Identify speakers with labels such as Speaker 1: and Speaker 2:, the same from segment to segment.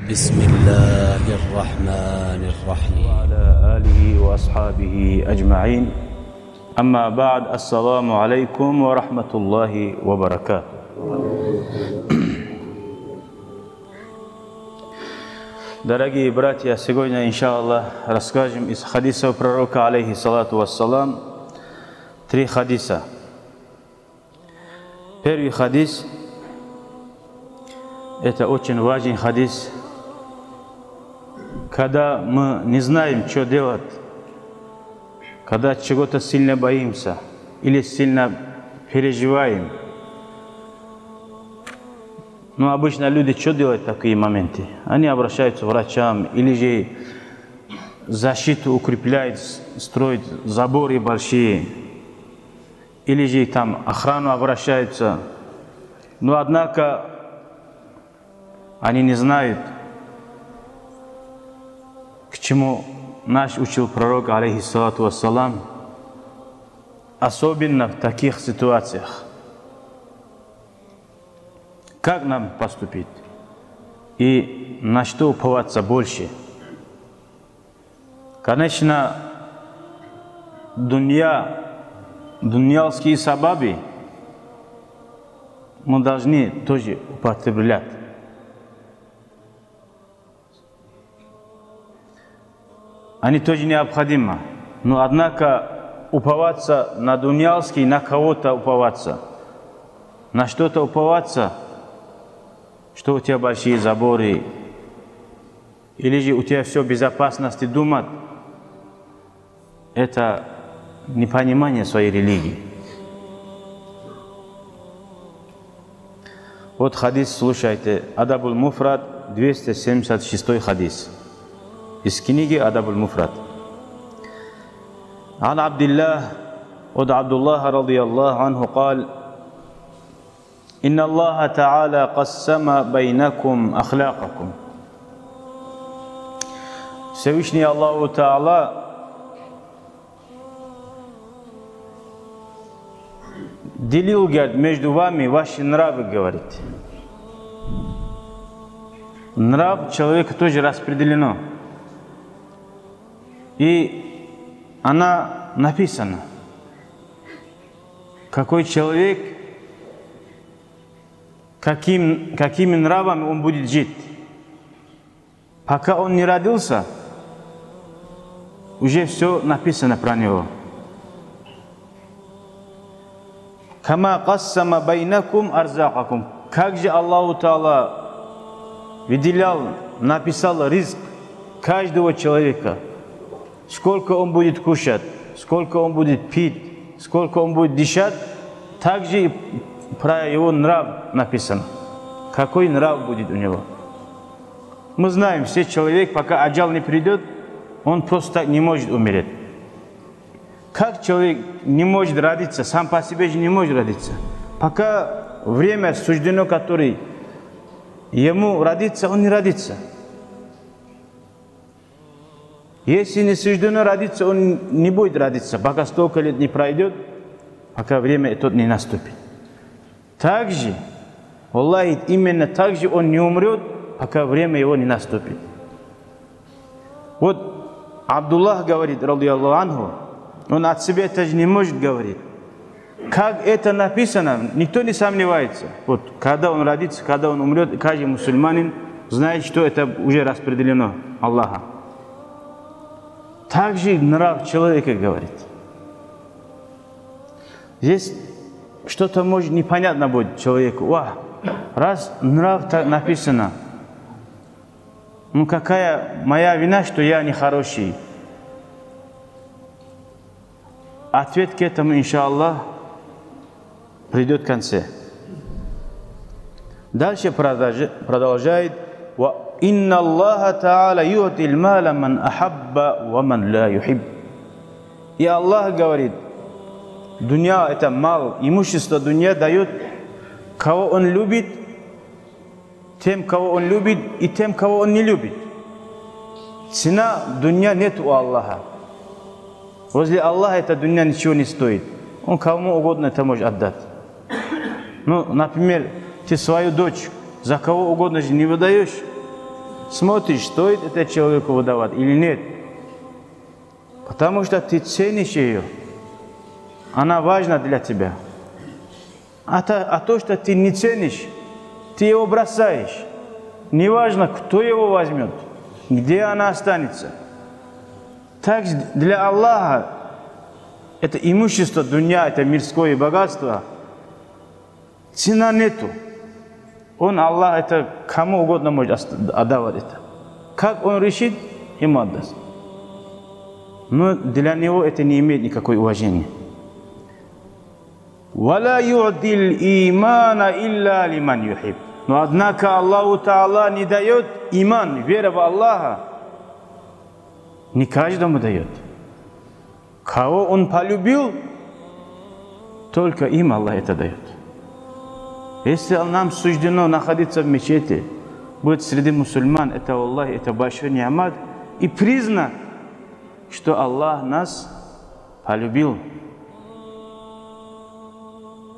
Speaker 1: بسم الله الرحمن الرحيم
Speaker 2: وعلى آله وأصحابه أجمعين أما بعد السلام عليكم ورحمة الله وبركاته. Дорогие братья, сегодня, иншаллах, расскажем из хадисов пророка, алейхиссалату вассалам, 3 хадиса. Первый хадис – это очень важный хадис, когда мы не знаем, что делать, когда чего-то сильно боимся или сильно переживаем. Но обычно люди что делают в такие моменты? Они обращаются к врачам или же защиту укрепляют, строят заборы большие, или же там охрану обращаются. Но однако они не знают, к чему наш учил пророк, алейхиссалату вассалам, особенно в таких ситуациях. Как нам поступить и на что уповаться больше? Конечно, дуньялские сабаби мы должны тоже употреблять. Они тоже необходимы, но однако уповаться на дуньялский, на кого-то уповаться, на что-то уповаться, что у тебя большие заборы, или же у тебя все в безопасности думать, это непонимание своей религии. Вот хадис, слушайте, Адабуль Муфрад, 276 хадис. Из книги Адабуль Муфрад. عن عبد الله od Abdullah radiyallahu anhu قال إن الله تعالى قسم بينكم أخلاقكم. Всевышний Аллаху Та'ала делил, говорит, между вами ваши нравы, говорит. Нрав человека тоже распределено. И она написана. Какой человек, какими нравами он будет жить. Пока он не родился, уже все написано про него. Кама кассама байнакум арзакакум. Как же Аллаху Та'ала выделял, написал ризк каждого человека. Сколько он будет кушать, сколько он будет пить, сколько он будет дышать, также и про его нрав написано. Какой нрав будет у него. Мы знаем, все человек, пока аджал не придет, он просто так не может умереть. Как человек не может родиться, сам по себе же не может родиться. Пока время суждено, которое ему родиться, он не родится. Если не суждено родиться, он не будет родиться, пока столько лет не пройдет, пока время это не наступит. Также, Аллах, именно так же он не умрет, пока время его не наступит. Вот Абдуллах говорит, радiyallahu анху, он от себя это же не может говорить. Как это написано, никто не сомневается. Вот, когда он родится, когда он умрет, каждый мусульманин знает, что это уже распределено Аллаха. Также нрав человека говорит. Здесь что-то может непонятно будет человеку. Раз нрав так написано, ну какая моя вина, что я нехороший? Ответ к этому, иншаллах, придет в конце. Дальше продолжает. إن الله تعالى يؤتي المال من أحب ومن لا يحب. И Аллах говорит, дуня это мал, имущество дуня дает, кого он любит, тем, кого он любит, и тем, кого он не любит. Цена дуня нет у Аллаха. Возле Аллаха эта дуня ничего не стоит. Он кому угодно это может отдать. Ну, например, ты свою дочь за кого угодно же не выдаешь. смотришь, стоит это человеку выдавать или нет. Потому что ты ценишь ее. Она важна для тебя. А то, что ты не ценишь, ты его бросаешь. Неважно, кто его возьмет, где она останется. Так для Аллаха это имущество, дунья, это мирское богатство, цена нету. Он, Аллах, это кому угодно может отдавать это. Как он решит, ему отдаст. Но для него это не имеет никакого уважения. وَلَا يُعْدِي الْإِيمَانَ إِلَّا لِمَنْ يُحِبْ. Но однако Аллаху Та'ала не дает иман, вера в Аллаха. Не каждому дает. Кого он полюбил, только им Аллах это дает. Если нам суждено находиться в мечети, быть среди мусульман, это Аллах, это большой ни'мат и признак, что Аллах нас полюбил.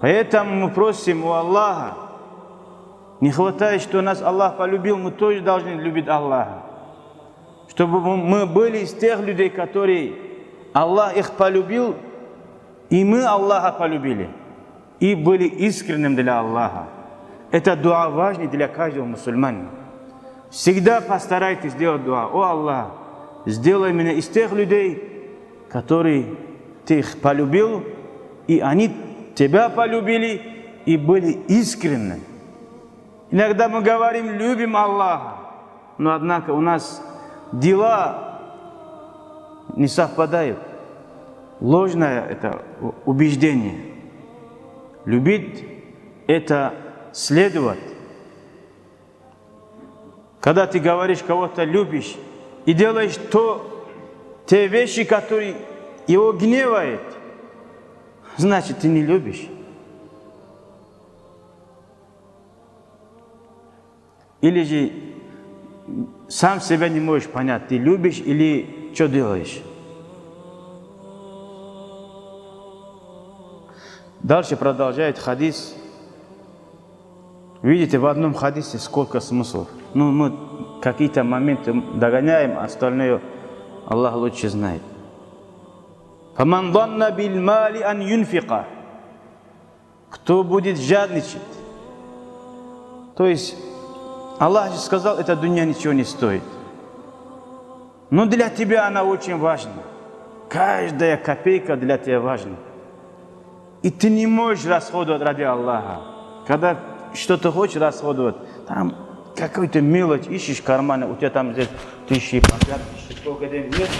Speaker 2: Поэтому мы просим у Аллаха, не хватает, что нас Аллах полюбил, мы тоже должны любить Аллаха. Чтобы мы были из тех людей, которые Аллах их полюбил, и мы Аллаха полюбили, и были искренним для Аллаха. Это дуа важный для каждого мусульманина. Всегда постарайтесь сделать дуа: о Аллах, сделай меня из тех людей, которые ты их полюбил, и они тебя полюбили и были искренни. Иногда мы говорим, любим Аллаха, но однако у нас дела не совпадают. Ложное это убеждение. Любить это следовать. Когда ты говоришь, кого-то любишь и делаешь те вещи, которые его гневают, значит, ты не любишь. Или же сам себя не можешь понять, ты любишь или что делаешь. Дальше продолжает хадис. Видите, в одном хадисе сколько смыслов. Ну, мы какие-то моменты догоняем, остальное Аллах лучше знает. فَمَنْ ظَنَّ بِالْمَالِ أَنْ يُنْفِقَ. Кто будет жадничать? То есть, Аллах же сказал, эта дунья ничего не стоит. Но для тебя она очень важна. Каждая копейка для тебя важна. И ты не можешь расходовать ради Аллаха. Когда что-то хочешь расходовать, там какую-то мелочь ищешь в кармане, у тебя там здесь 1050, сколько денег нет.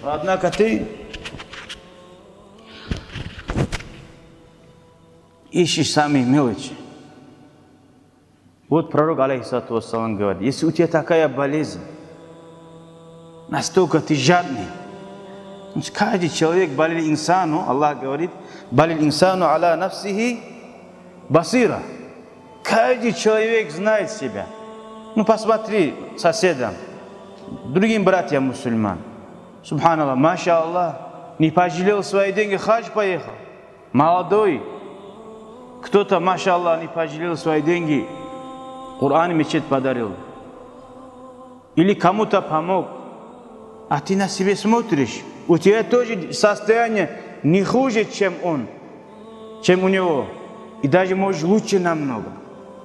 Speaker 2: Однако ты ищешь самые мелочи. Вот пророк, алейхиссалату вассалам, говорит, если у тебя такая болезнь, настолько ты жадный, каждый человек балил инсану, Аллах говорит, балил инсану аля нафсихи басира. Каждый человек знает себя. Ну посмотри соседям, другим братьям мусульман. Субханаллах, маша Аллах, не пожалел свои деньги, хадж поехал. Молодой. Кто-то, маша Аллах, не пожалел свои деньги, Коран и мечеть подарил. Или кому-то помог. А ты на себя смотришь, у тебя тоже состояние не хуже, чем он, чем у него. И даже может лучше намного.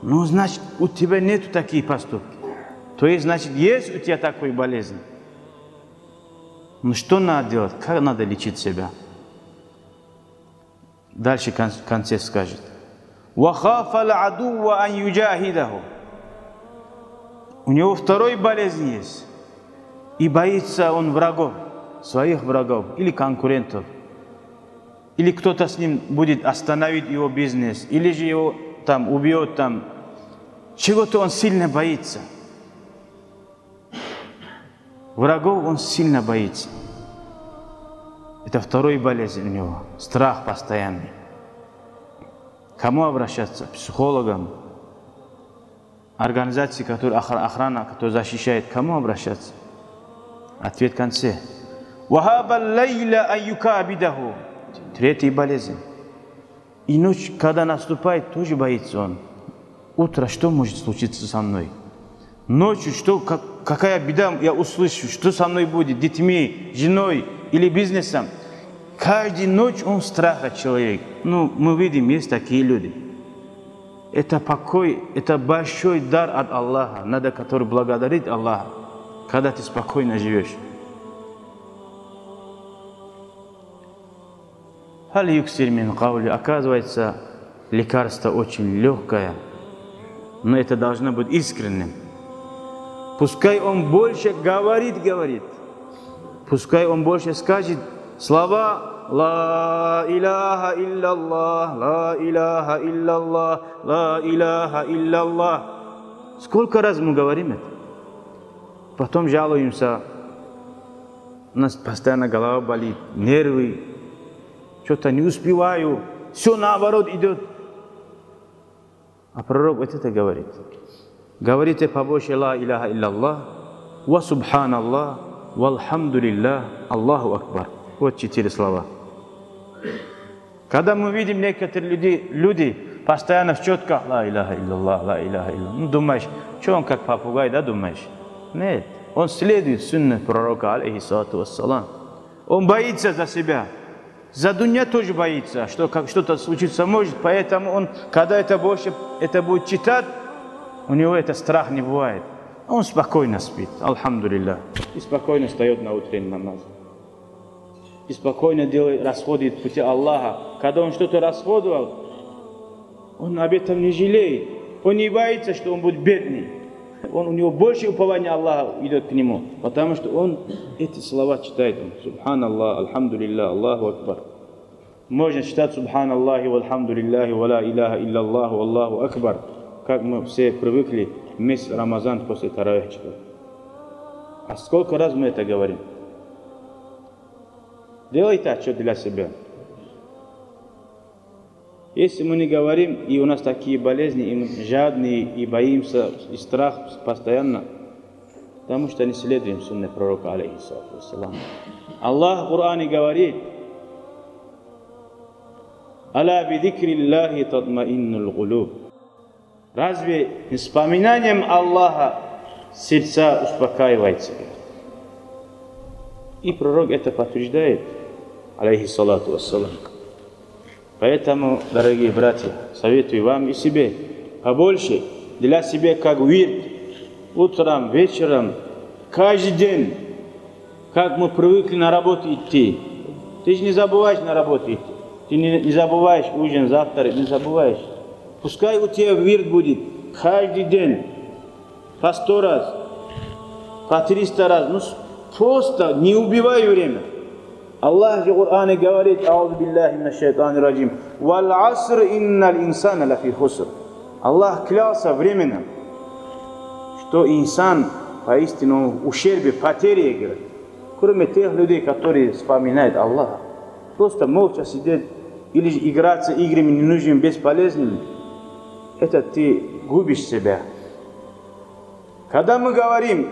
Speaker 2: Ну, значит, у тебя нет таких поступков. То есть, значит, есть у тебя такой болезнь. Ну, что надо делать? Как надо лечить себя? Дальше в конце скажет. وَخَافَ الْعَدُوَّ أَنْ يُجَاهِدَهُ. У него второй болезнь есть. И боится он врагов, своих врагов или конкурентов. Или кто-то с ним будет остановить его бизнес, или же его там убьет, там. Чего-то он сильно боится. Врагов он сильно боится. Это второй болезнь у него. Страх постоянный. Кому обращаться? Психологам? Организации, которая охрана, которая защищает. Кому обращаться? Ответ в конце. Третий болезнь. И ночь, когда наступает, тоже боится он. Утро, что может случиться со мной? Ночью, что, какая беда я услышу, что со мной будет, детьми, женой или бизнесом. Каждую ночь он в страхе человек. Ну, мы видим, есть такие люди. Это покой, это большой дар от Аллаха, надо который благодарить Аллаха, когда ты спокойно живешь. Оказывается, лекарство очень легкое, но это должно быть искренним. Пускай он больше говорит. Пускай он больше скажет слова «Ла иляха илляллах, ла иляха илляллах, ла иляха илляллах». Сколько раз мы говорим это? Потом жалуемся, у нас постоянно голова болит, нервы, что-то не успеваю, все наоборот идет. А пророк вот это говорит. Говорите побольше «Ла иляха илляллах», «Ва субханаллах», «Валхамдулиллах», «Аллаху акбар». Вот 4 слова. Когда мы видим некоторые люди постоянно в четко «Ла иляха илляллах, ла иляха илляллах», ну думаешь, что он как попугай, да, думаешь? Нет, он следует сунне пророка, алейхиссалату вассалам. Он боится за себя. За дунья тоже боится, что как что-то случиться может, поэтому он, когда это будет читать, у него это страх не бывает. Он спокойно спит, алхамдулиллах, и спокойно встает на утренний намаз. И спокойно расходует пути Аллаха. Когда он что-то расходовал, он об этом не жалеет. Он не боится, что он будет бедный. У него больше упования Аллаха идет к нему, потому что он эти слова читает. Субханаллах, альхамдулиллах, Аллаху акбар. Можно читать Субханаллахи, вальхамдулиллахи, ва ла иляха илляллаху, Аллаху акбар. Как мы все привыкли месяц Рамазан после таравих читать. А сколько раз мы это говорим? Делайте отчет для себя. Если мы не говорим, и у нас такие болезни, и мы жадные, и боимся, и страх постоянно, потому что не следуем сунне пророка, алейхиссалату вассалам. Аллах в Коране говорит: «Аля бидикриллахи татмаиннулл кулуб». Разве вспоминанием Аллаха сердца успокаивается? И пророк это подтверждает, алейхиссалату вассалам. Поэтому, дорогие братья, советую вам и себе побольше для себя как вирд, утром, вечером, каждый день, как мы привыкли на работу идти. Ты же не забываешь на работу идти. Ты не забываешь ужин, завтрак, не забываешь. Пускай у тебя вирд будет каждый день, по 100 раз, по 300 раз. Ну, просто не убивай время. Аллах в Коране говорит: «Аузу биллахи минаш шайтанир раджим, вал аср иннал инсана лафи хуср». Аллах клялся временем, что инсан поистине в ущербе, потере играет. Кроме тех людей, которые вспоминают Аллаха. Просто молча сидеть или играться играми ненужными, бесполезными, это ты губишь себя. Когда мы говорим,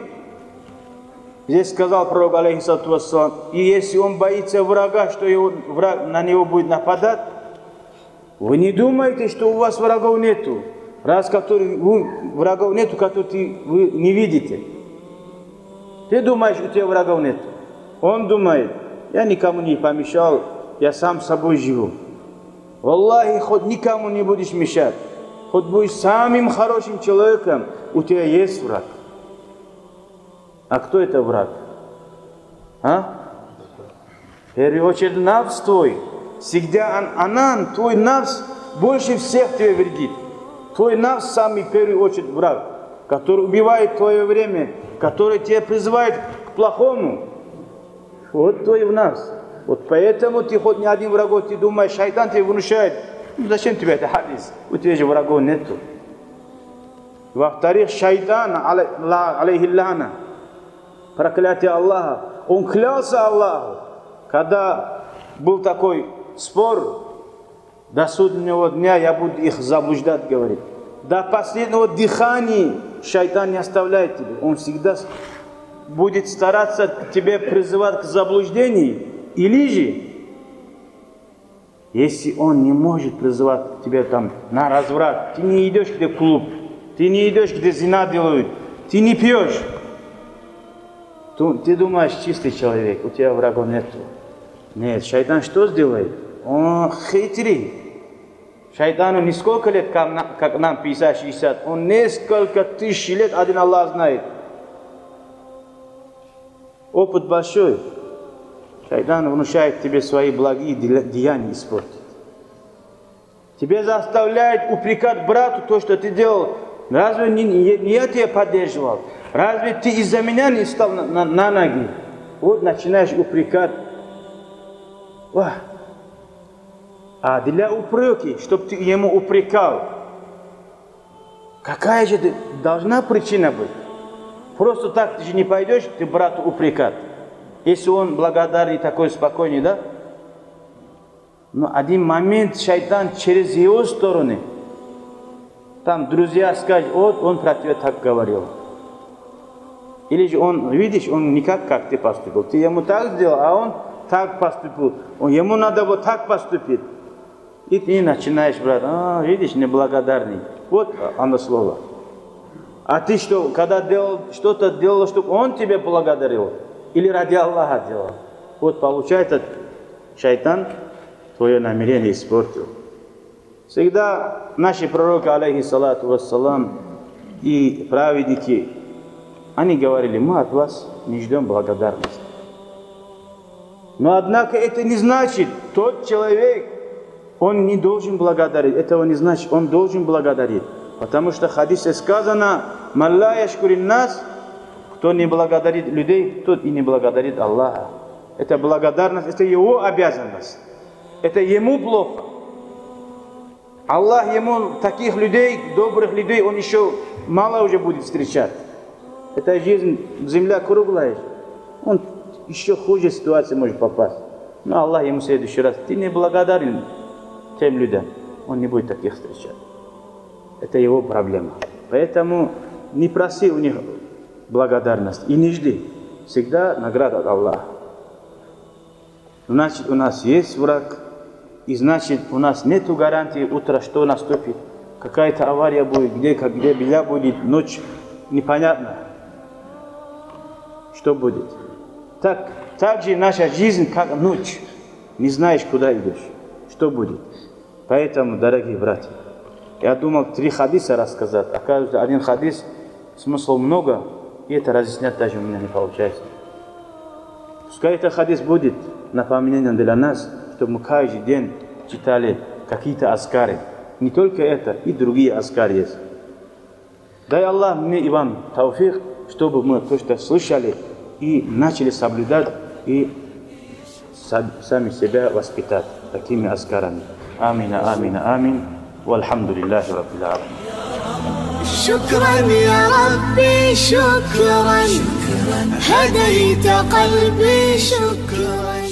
Speaker 2: здесь сказал пророк, алейхиссалату вассалам, и если он боится врага, что враг на него будет нападать, вы не думаете, что у вас врагов нету, врагов нету, которых вы не видите. Ты думаешь, у тебя врагов нету. Он думает: я никому не помешал, я сам собой живу. Валлахи, хоть никому не будешь мешать, хоть будешь самым хорошим человеком, у тебя есть враг. А кто это враг? В первую очередь нафс твой. Всегда твой нафс больше всех тебе вредит. Твой нафс самый в первую очередь враг, который убивает твое время, который тебя призывает к плохому. Вот твой нафс. Вот поэтому ты хоть не один врагов, ты думаешь, шайтан тебе внушает: ну, зачем тебе это хадис? У тебя же врагов нету. Во-вторых, шайтан, алейхиллана, проклятие Аллаха, он клялся Аллаху, когда был такой спор: до судного дня я буду их заблуждать, говорит. До последнего дыхания шайтан не оставляет тебя. Он всегда будет стараться тебя призывать к заблуждению. Или же, если он не может призывать тебя там на разврат, ты не идешь где в клуб, ты не идешь где зина делают, ты не пьешь, Ты думаешь, чистый человек, у тебя врагов нету. Нет, шайтан что сделает? Он хитрый. Шайтану не сколько лет, как нам 50-60, он несколько тысяч лет, один Аллах знает. Опыт большой. Шайтан внушает тебе свои благие деяния испортить. Тебе заставляет упрекать брату то, что ты делал. Разве не я тебя поддерживал? Разве ты из-за меня не стал на ноги? Вот начинаешь упрекать. А для упреки, чтобы ты ему упрекал, какая же должна причина быть? Просто так ты же не пойдешь, ты брату упрекать. Если он благодарный, такой спокойный, да? Но один момент шайтан через его стороны, там друзья скажут, вот он про тебя так говорил. Или же он, видишь, он не как ты поступил. Ты ему так сделал, а он так поступил. Ему надо вот так поступить. И ты начинаешь, брат, видишь, неблагодарный. Вот оно слово. А ты что, когда что-то делал, чтобы он тебя благодарил? Или ради Аллаха делал? Вот получается, шайтан твое намерение испортил. Всегда наши пророки, алейхиссалату вассалам, и праведники, они говорили, мы от вас не ждем благодарности. Но однако это не значит, тот человек, он не должен благодарить. Этого не значит, он должен благодарить. Потому что в хадисе сказано, «Малла яшкурин нас», кто не благодарит людей, тот и не благодарит Аллаха. Это благодарность, это его обязанность. Это ему плохо. Аллах ему таких людей, добрых людей, он еще мало уже будет встречать. Это жизнь, земля круглая. Он еще хуже ситуации может попасть. Но Аллах ему в следующий раз, ты не благодарен тем людям, он не будет таких встречать. Это его проблема. Поэтому не проси у них благодарность и не жди. Всегда награда от Аллаха. Значит, у нас есть враг, и значит, у нас нет гарантии утра, что наступит. Какая-то авария будет, где беда будет, ночь, непонятно, что будет. Так же наша жизнь, как ночь. Не знаешь, куда идешь, что будет. Поэтому, дорогие братья, я думал 3 хадиса рассказать. Оказывается, один хадис, смысла много, и это разъяснять даже у меня не получается. Пускай этот хадис будет напоминанием для нас, чтобы мы каждый день читали какие-то аскары. Не только это, и другие аскары есть. Дай Аллах мне и вам тауфик, чтобы мы то, что слышали, и начали соблюдать, и сами себя воспитать такими аскарами. آمين آمين آمين والحمد لله رب العالمين.
Speaker 3: شكرا يا ربي شكرا هديت قلبي شكرا.